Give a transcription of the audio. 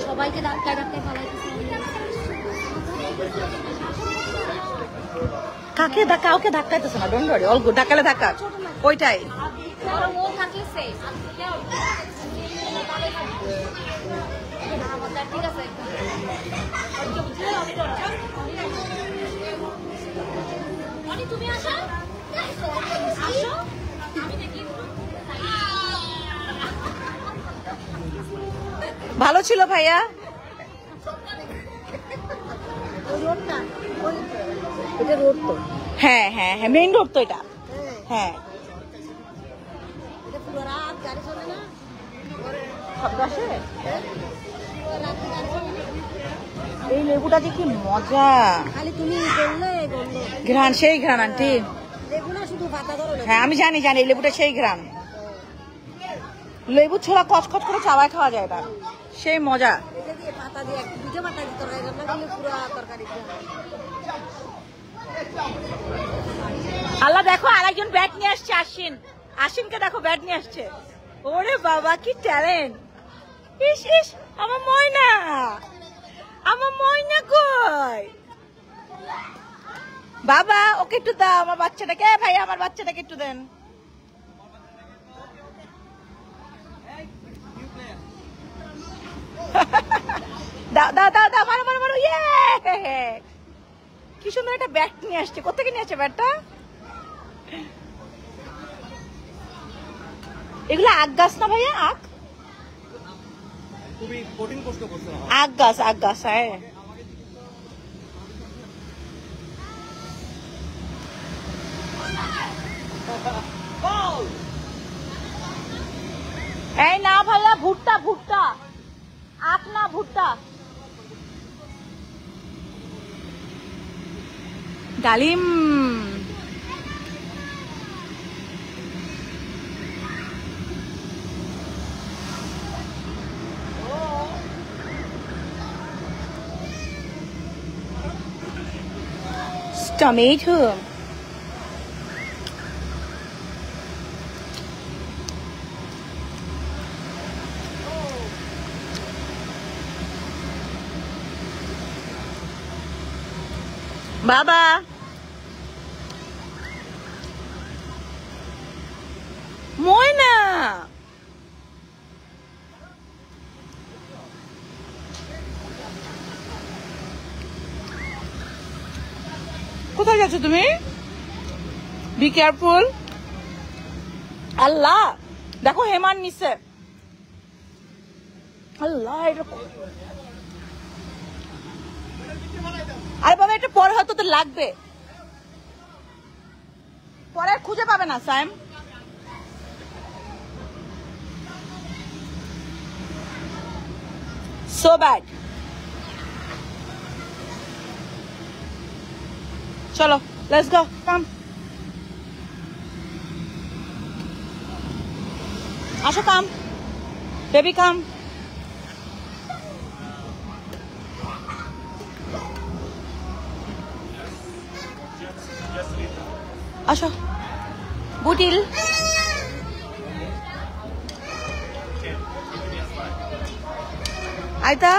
সবাইকে ধাক্কায় ধাক্কায় পালাইতেছে। কাউকে ধাক্কাইতেছে না, ডোন্ট ওয়ারি, অল গুড। ধাক্কালে ধাক্কা ওইটাই। ভালো ছিল ভাইয়া। হ্যাঁ হ্যাঁ হ্যাঁ, মেইন রোড তো এটা। হ্যাঁ এই লেবুটা যে কি মজা, ঘ্রাণ সেই ঘ্রাণ আন্টি। হ্যাঁ আমি জানি জানি, এই লেবুটা সেই ঘ্রাণ। লেবু ছোলা কচকচ করে চাবায় খাওয়া যায়, এটা সেই মজা। আল্লাহ দেখো আরেকজন ব্যাট নিয়ে আসছে, আশ্বিনকে দেখো ব্যাট নিয়ে আসছে। ওরে বাবা কি ট্যালেন্ট! ইস ইস, আমার ময়না, আমার ময়না কই? বাবা ওকে একটু দাও আমার বাচ্চাটাকে। ভাই আমার বাচ্চাটাকে একটু দেন। দাও দাও দাও দাও, মারো মারো মারো। ইয়ে, কি সুন্দর একটা ব্যাট নিয়ে আসছে। কোথেকে নিয়ে আসছে ব্যাটটা? এগুলো আখ গাছ না ভাইয়া? আখ আখ গাছ, আখ গাছ। হ্যাঁ এই না ভাইয়া, ভুট্টা ভুট্টা, আখ না ভুট্টা। ডালিম tomato. Baba. Moina. কোথায় যাচ্ছ তুমি? Be careful. আল্লাহ দেখো হেমান নিচে। আল্লাহ আরে বাবা এটা পরে হয়তো তো লাগবে, পরে খুঁজে পাবে না সাইম। So bad. চলো লেটস গো, কাম। আসো, কাম বেবি, কাম। আসো বুটিল। আইতা